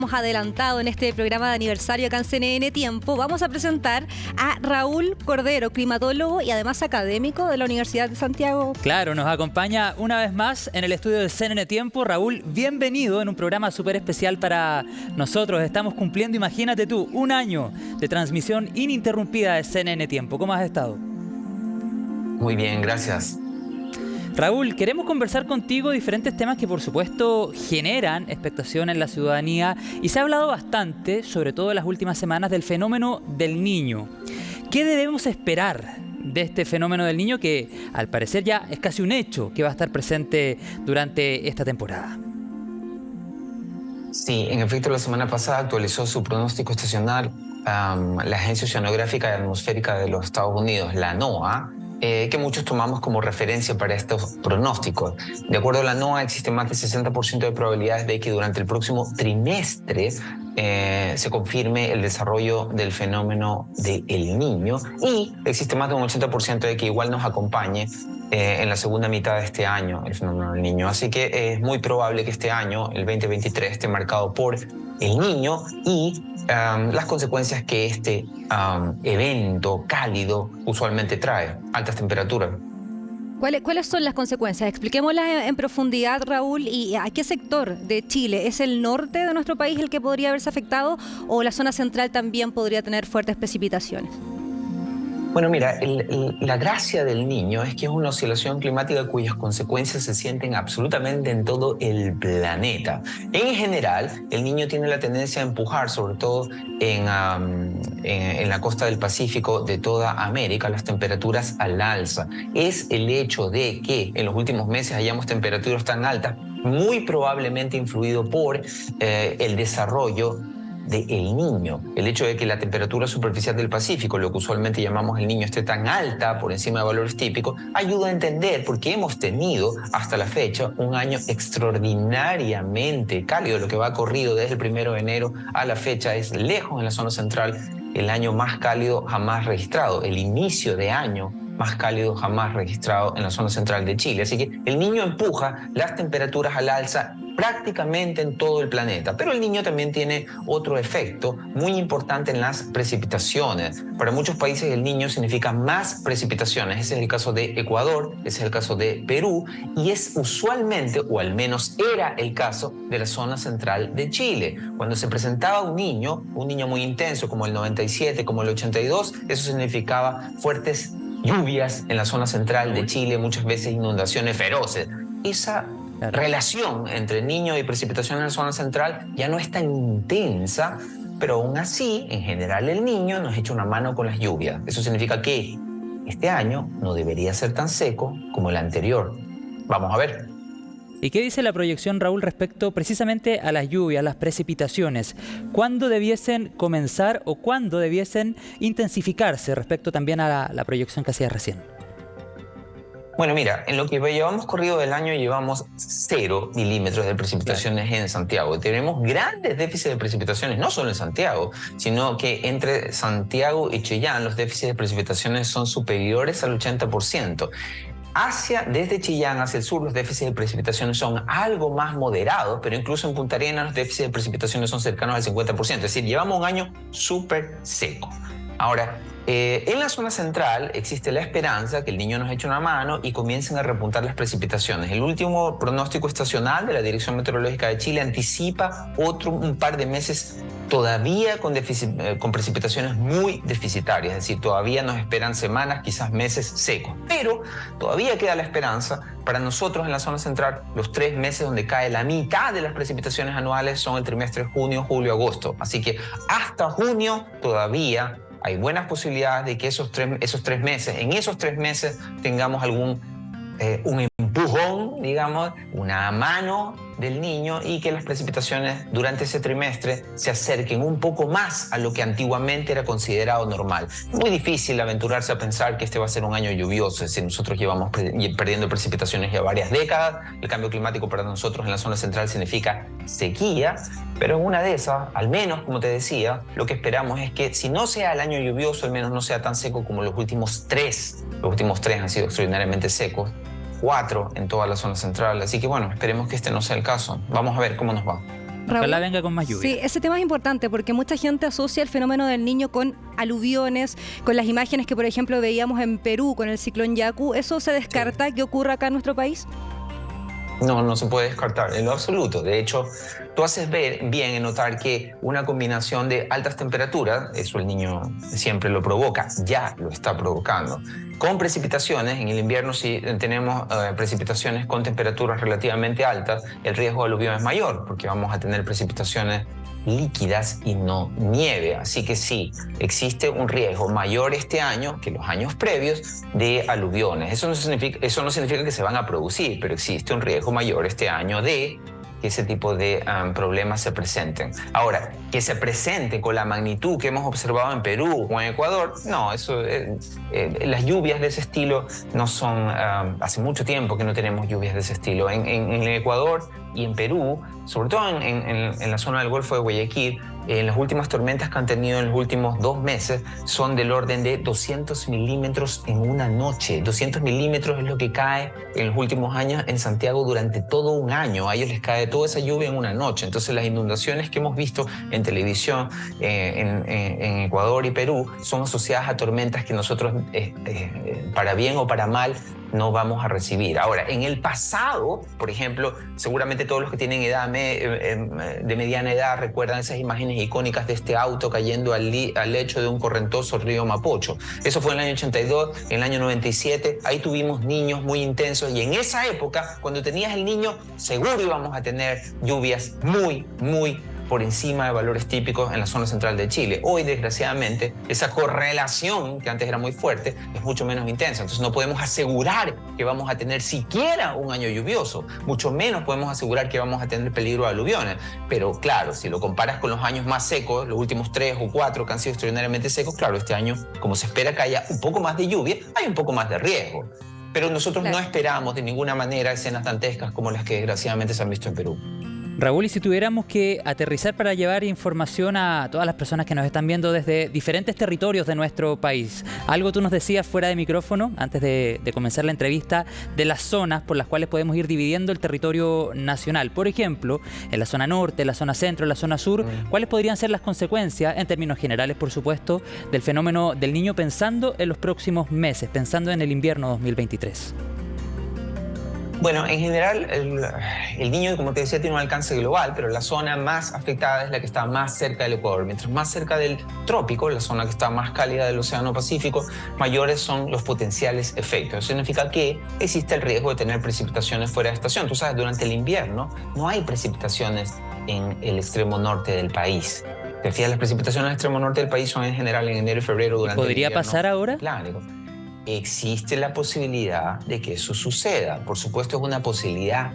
Hemos adelantado en este programa de aniversario acá en CNN Tiempo, vamos a presentar a Raúl Cordero, climatólogo y además académico de la Universidad de Santiago. Claro, nos acompaña una vez más en el estudio de CNN Tiempo. Raúl, bienvenido en un programa súper especial para nosotros. Estamos cumpliendo, imagínate tú, un año de transmisión ininterrumpida de CNN Tiempo. ¿Cómo has estado? Muy bien, gracias. Raúl, queremos conversar contigo diferentes temas que por supuesto generan expectación en la ciudadanía y se ha hablado bastante, sobre todo en las últimas semanas, del fenómeno del Niño. ¿Qué debemos esperar de este fenómeno del Niño que al parecer ya es casi un hecho que va a estar presente durante esta temporada? Sí, en efecto, la semana pasada actualizó su pronóstico estacional la Agencia Oceanográfica y Atmosférica de los Estados Unidos, la NOAA, que muchos tomamos como referencia para estos pronósticos. De acuerdo a la NOAA, existe más del 60% de probabilidades de que durante el próximo trimestre se confirme el desarrollo del fenómeno del Niño, y existe más de un 80% de que igual nos acompañe en la segunda mitad de este año el fenómeno del Niño. Así que es muy probable que este año, el 2023, esté marcado por el Niño y las consecuencias que este evento cálido usualmente trae: altas temperaturas. ¿Cuáles son las consecuencias? Expliquémoslas en profundidad, Raúl, y ¿a qué sector de Chile? ¿Es el norte de nuestro país el que podría haberse afectado o la zona central también podría tener fuertes precipitaciones? Bueno, mira, la gracia del Niño es que es una oscilación climática cuyas consecuencias se sienten absolutamente en todo el planeta. En general, el Niño tiene la tendencia a empujar, sobre todo en la costa del Pacífico de toda América, las temperaturas al alza. Es el hecho de que en los últimos meses hayamos temperaturas tan altas, muy probablemente influido por el desarrollo del Niño. El hecho de que la temperatura superficial del Pacífico, lo que usualmente llamamos el Niño, esté tan alta por encima de valores típicos, ayuda a entender por qué hemos tenido hasta la fecha un año extraordinariamente cálido. Lo que va corrido desde el 1 de enero a la fecha es, lejos en la zona central, el año más cálido jamás registrado, el inicio de año más cálido jamás registrado en la zona central de Chile. Así que el Niño empuja las temperaturas al alza prácticamente en todo el planeta. Pero el Niño también tiene otro efecto muy importante en las precipitaciones. Para muchos países el Niño significa más precipitaciones. Ese es el caso de Ecuador, ese es el caso de Perú, y es usualmente, o al menos era el caso, de la zona central de Chile. Cuando se presentaba un niño muy intenso como el 97, como el 82, eso significaba fuertes lluvias en la zona central de Chile, muchas veces inundaciones feroces. Esa relación entre Niño y precipitación en la zona central ya no es tan intensa, pero aún así, en general, el Niño nos echa una mano con las lluvias. Eso significa que este año no debería ser tan seco como el anterior. Vamos a ver. ¿Y qué dice la proyección, Raúl, respecto precisamente a las lluvias, las precipitaciones? ¿Cuándo debiesen comenzar o cuándo debiesen intensificarse respecto también a la proyección que hacías recién? Bueno, mira, en lo que llevamos corrido del año llevamos 0 milímetros de precipitaciones en Santiago. Tenemos grandes déficits de precipitaciones, no solo en Santiago, sino que entre Santiago y Chillán los déficits de precipitaciones son superiores al 80%. Desde Chillán hacia el sur, los déficits de precipitaciones son algo más moderados, pero incluso en Punta Arenas los déficits de precipitaciones son cercanos al 50%. Es decir, llevamos un año súper seco. Ahora, en la zona central existe la esperanza que el Niño nos eche una mano y comiencen a repuntar las precipitaciones. El último pronóstico estacional de la Dirección Meteorológica de Chile anticipa un par de meses todavía con precipitaciones muy deficitarias, es decir, todavía nos esperan semanas, quizás meses secos. Pero todavía queda la esperanza. Para nosotros en la zona central, los 3 meses donde cae la mitad de las precipitaciones anuales son el trimestre junio, julio, agosto. Así que hasta junio todavía hay buenas posibilidades de que en esos tres meses tengamos un empujón, digamos, una mano del Niño, y que las precipitaciones durante ese trimestre se acerquen un poco más a lo que antiguamente era considerado normal. Muy difícil aventurarse a pensar que este va a ser un año lluvioso, es decir, nosotros llevamos perdiendo precipitaciones ya varias décadas. El cambio climático para nosotros en la zona central significa sequía, pero en una de esas, al menos, como te decía, lo que esperamos es que si no sea el año lluvioso, al menos no sea tan seco como los últimos tres. Los últimos 3 han sido extraordinariamente secos. 4 en toda la zona central. Así que bueno, esperemos que este no sea el caso. Vamos a ver cómo nos va. Ojalá venga con más lluvia. Sí, ese tema es importante porque mucha gente asocia el fenómeno del Niño con aluviones, con las imágenes que, por ejemplo, veíamos en Perú con el ciclón Yaku. ¿Eso se descarta que ocurra acá en nuestro país? No, no se puede descartar en lo absoluto. De hecho, tú haces bien en notar que una combinación de altas temperaturas, eso el Niño siempre lo provoca, ya lo está provocando. Con precipitaciones, en el invierno si tenemos precipitaciones con temperaturas relativamente altas, el riesgo de aluvión es mayor, porque vamos a tener precipitaciones líquidas y no nieve. Así que sí, existe un riesgo mayor este año que los años previos de aluviones. Eso no significa que se van a producir, pero existe un riesgo mayor este año de que ese tipo de problemas se presenten. Ahora, que se presente con la magnitud que hemos observado en Perú o en Ecuador, no, las lluvias de ese estilo no son, hace mucho tiempo que no tenemos lluvias de ese estilo. En Ecuador y en Perú, sobre todo en la zona del Golfo de Guayaquil, las últimas tormentas que han tenido en los últimos 2 meses son del orden de 200 milímetros en una noche. 200 milímetros es lo que cae en los últimos años en Santiago durante todo un año. A ellos les cae toda esa lluvia en una noche. Entonces las inundaciones que hemos visto en televisión en Ecuador y Perú son asociadas a tormentas que nosotros, para bien o para mal, no vamos a recibir. Ahora, en el pasado, por ejemplo, seguramente todos los que tienen edad de mediana edad recuerdan esas imágenes icónicas de este auto cayendo al lecho de un correntoso río Mapocho. Eso fue en el año 82, en el año 97, ahí tuvimos niños muy intensos y en esa época, cuando tenías el Niño, seguro íbamos a tener lluvias muy por encima de valores típicos en la zona central de Chile. Hoy, desgraciadamente, esa correlación, que antes era muy fuerte, es mucho menos intensa. Entonces no podemos asegurar que vamos a tener siquiera un año lluvioso. Mucho menos podemos asegurar que vamos a tener peligro de aluviones. Pero claro, si lo comparas con los años más secos, los últimos 3 o 4 que han sido extraordinariamente secos, claro, este año, como se espera que haya un poco más de lluvia, hay un poco más de riesgo. Pero nosotros no esperamos de ninguna manera escenas dantescas como las que desgraciadamente se han visto en Perú. Raúl, y si tuviéramos que aterrizar para llevar información a todas las personas que nos están viendo desde diferentes territorios de nuestro país, algo tú nos decías fuera de micrófono, antes de comenzar la entrevista, de las zonas por las cuales podemos ir dividiendo el territorio nacional. Por ejemplo, en la zona norte, en la zona centro, en la zona sur, ¿cuáles podrían ser las consecuencias, en términos generales, por supuesto, del fenómeno del Niño pensando en los próximos meses, pensando en el invierno 2023? Bueno, en general, el Niño, como te decía, tiene un alcance global, pero la zona más afectada es la que está más cerca del Ecuador. Mientras más cerca del trópico, la zona que está más cálida del Océano Pacífico, mayores son los potenciales efectos. Eso significa que existe el riesgo de tener precipitaciones fuera de estación. Tú sabes, durante el invierno no hay precipitaciones en el extremo norte del país. Te fijas, las precipitaciones en el extremo norte del país son en general en enero y febrero durante el invierno. ¿Podría pasar ahora? Claro. Existe la posibilidad de que eso suceda. Por supuesto, es una posibilidad.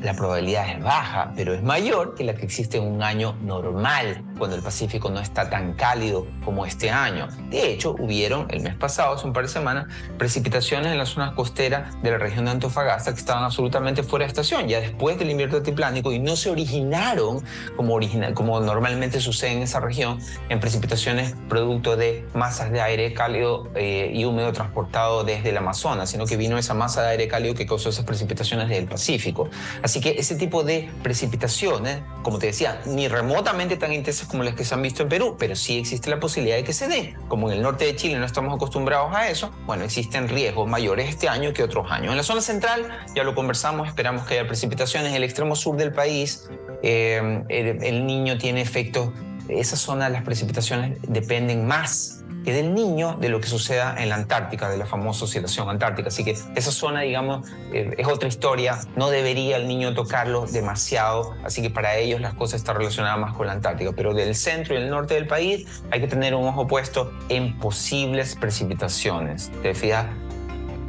La probabilidad es baja, pero es mayor que la que existe en un año normal, cuando el Pacífico no está tan cálido como este año. De hecho, hubieron el mes pasado, hace un par de semanas, precipitaciones en las zonas costeras de la región de Antofagasta que estaban absolutamente fuera de estación, ya después del invierno altiplánico, y no se originaron como normalmente sucede en esa región, en precipitaciones producto de masas de aire cálido y húmedo transportado desde el Amazonas, sino que vino esa masa de aire cálido que causó esas precipitaciones desde el Pacífico. Así que ese tipo de precipitaciones, como te decía, ni remotamente tan intensas como las que se han visto en Perú, pero sí existe la posibilidad de que se den. Como en el norte de Chile no estamos acostumbrados a eso, bueno, existen riesgos mayores este año que otros años. En la zona central, ya lo conversamos, esperamos que haya precipitaciones. En el extremo sur del país, el Niño tiene efectos. Esa zona, las precipitaciones dependen más que del Niño de lo que suceda en la Antártica, de la famosa oscilación antártica. Así que esa zona, digamos, es otra historia. No debería el Niño tocarlo demasiado, así que para ellos las cosas están relacionadas más con la Antártica. Pero del centro y el norte del país hay que tener un ojo puesto en posibles precipitaciones. ¿Te fijas?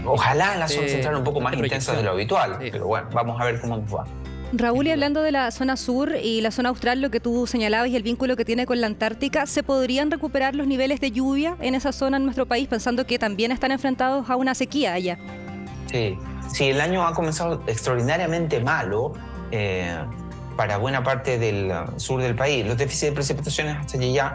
Ojalá en la zona central un poco más intensa de lo habitual, pero bueno, vamos a ver cómo nos va. Raúl, y hablando de la zona sur y la zona austral, lo que tú señalabas y el vínculo que tiene con la Antártica, ¿se podrían recuperar los niveles de lluvia en esa zona en nuestro país, pensando que también están enfrentados a una sequía allá? Sí, el año ha comenzado extraordinariamente malo. para buena parte del sur del país. Los déficits de precipitaciones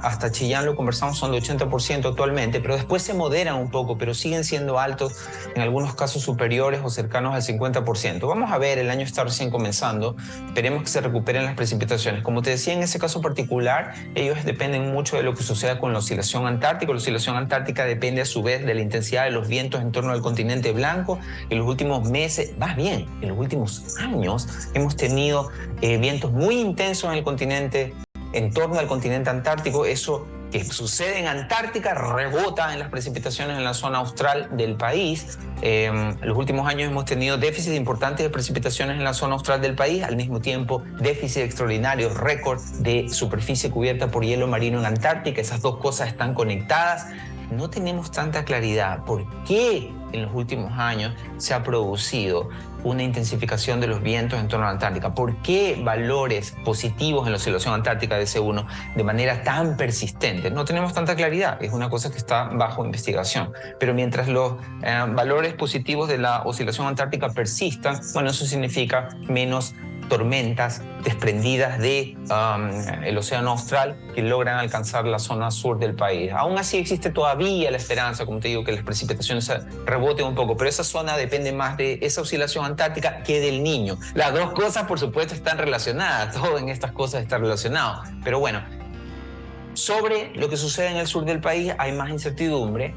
hasta Chillán, lo conversamos, son de 80% actualmente, pero después se moderan un poco, pero siguen siendo altos, en algunos casos superiores o cercanos al 50%. Vamos a ver, el año está recién comenzando, esperemos que se recuperen las precipitaciones. Como te decía, en ese caso particular, ellos dependen mucho de lo que suceda con la oscilación antártica. La oscilación antártica depende a su vez de la intensidad de los vientos en torno al continente blanco. En los últimos meses, más bien, en los últimos años, hemos tenido vientos muy intensos en el continente, en torno al continente antártico. Eso que sucede en Antártica rebota en las precipitaciones en la zona austral del país. En los últimos años hemos tenido déficits importantes de precipitaciones en la zona austral del país, al mismo tiempo déficits extraordinarios, récord de superficie cubierta por hielo marino en Antártica. Esas dos cosas están conectadas. No tenemos tanta claridad por qué en los últimos años se ha producido una intensificación de los vientos en torno a la Antártica. ¿Por qué valores positivos en la oscilación antártica de C1 de manera tan persistente? No tenemos tanta claridad, es una cosa que está bajo investigación. Pero mientras los valores positivos de la oscilación antártica persistan, bueno, eso significa menos tormentas desprendidas de el océano austral que logran alcanzar la zona sur del país. Aún así existe todavía la esperanza, como te digo, que las precipitaciones reboten un poco, pero esa zona depende más de esa oscilación antártica que del Niño. Las dos cosas, por supuesto, están relacionadas, todo en estas cosas está relacionado, pero bueno, sobre lo que sucede en el sur del país hay más incertidumbre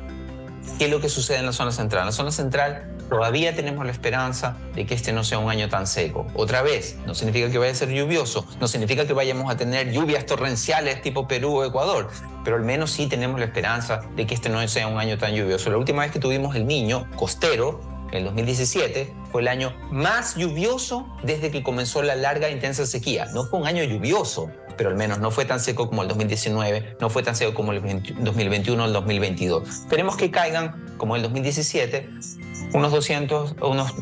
que lo que sucede en la zona central. En la zona central todavía tenemos la esperanza de que este no sea un año tan seco. Otra vez, no significa que vaya a ser lluvioso, no significa que vayamos a tener lluvias torrenciales tipo Perú o Ecuador, pero al menos sí tenemos la esperanza de que este no sea un año tan lluvioso. La última vez que tuvimos el Niño costero, el 2017, fue el año más lluvioso desde que comenzó la larga e intensa sequía. No fue un año lluvioso, pero al menos no fue tan seco como el 2019, no fue tan seco como el 2021 o el 2022. Esperemos que caigan, como el 2017, unos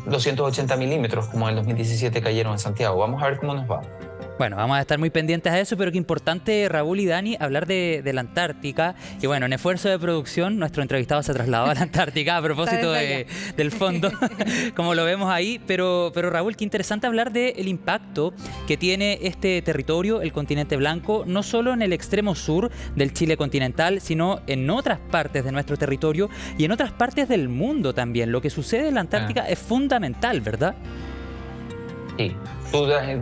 280 milímetros, como el 2017 cayeron en Santiago. Vamos a ver cómo nos va. Bueno, vamos a estar muy pendientes a eso, pero qué importante, Raúl y Dani, hablar de la Antártica. Y bueno, en esfuerzo de producción, nuestro entrevistado se trasladó a la Antártica a propósito del fondo, como lo vemos ahí. Pero Raúl, qué interesante hablar del impacto que tiene este territorio, el continente blanco, no solo en el extremo sur del Chile continental, sino en otras partes de nuestro territorio y en otras partes del mundo también. Lo que sucede en la Antártica es fundamental, ¿verdad? Sí,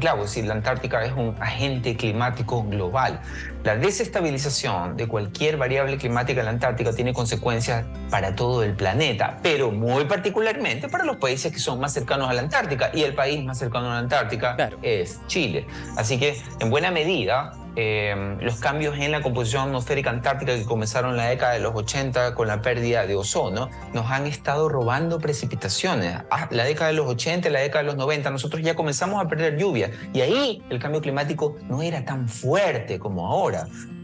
claro, sí, la Antártica es un agente climático global. La desestabilización de cualquier variable climática en la Antártica tiene consecuencias para todo el planeta, pero muy particularmente para los países que son más cercanos a la Antártica, y el país más cercano a la Antártica es Chile. Así que, en buena medida, los cambios en la composición atmosférica antártica que comenzaron en la década de los 80 con la pérdida de ozono nos han estado robando precipitaciones. La década de los 80, la década de los 90, nosotros ya comenzamos a perder lluvia, y ahí el cambio climático no era tan fuerte como ahora.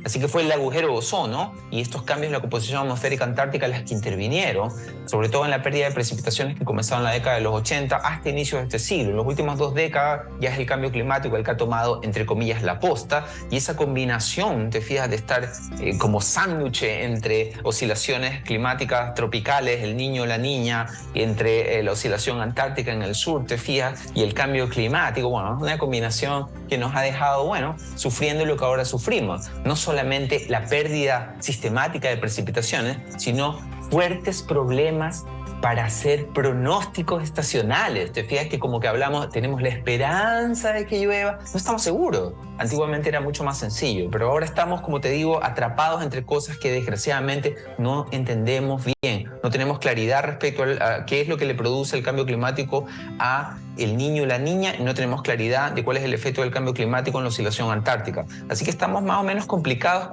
Así que fue el agujero de ozono y estos cambios en la composición atmosférica antártica las que intervinieron, sobre todo en la pérdida de precipitaciones que comenzaron en la década de los 80 hasta inicios de este siglo. En las últimas 2 décadas ya es el cambio climático el que ha tomado, entre comillas, la posta, y esa combinación, te fijas, de estar como sándwich entre oscilaciones climáticas tropicales, el Niño, la Niña, entre la oscilación antártica en el sur, te fijas, y el cambio climático. Bueno, es una combinación que nos ha dejado, bueno, sufriendo lo que ahora sufrimos. No solamente la pérdida sistemática de precipitaciones, sino fuertes problemas para hacer pronósticos estacionales. Te fijas que como que hablamos, tenemos la esperanza de que llueva, no estamos seguros. Antiguamente era mucho más sencillo, pero ahora estamos, como te digo, atrapados entre cosas que desgraciadamente no entendemos bien. No tenemos claridad respecto a qué es lo que le produce el cambio climático a el Niño y la Niña, y no tenemos claridad de cuál es el efecto del cambio climático en la oscilación antártica. Así que estamos más o menos complicados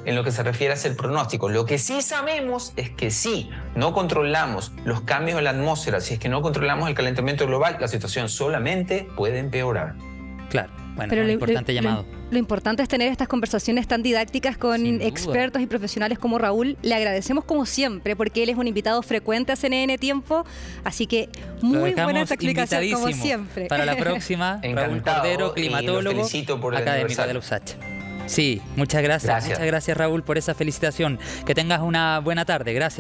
en lo que se refiere a hacer pronóstico. Lo que sí sabemos es que si no controlamos los cambios en la atmósfera, si es que no controlamos el calentamiento global, la situación solamente puede empeorar. Claro. Bueno, un importante llamado. Lo importante es tener estas conversaciones tan didácticas con expertos y profesionales como Raúl. Le agradecemos como siempre, porque él es un invitado frecuente a CNN Tiempo, así que muy buena esta explicación como siempre. Para la próxima, Raúl Cordero, climatólogo, académico de la USACH. Sí, muchas gracias. Muchas gracias, Raúl, por esa felicitación. Que tengas una buena tarde. Gracias.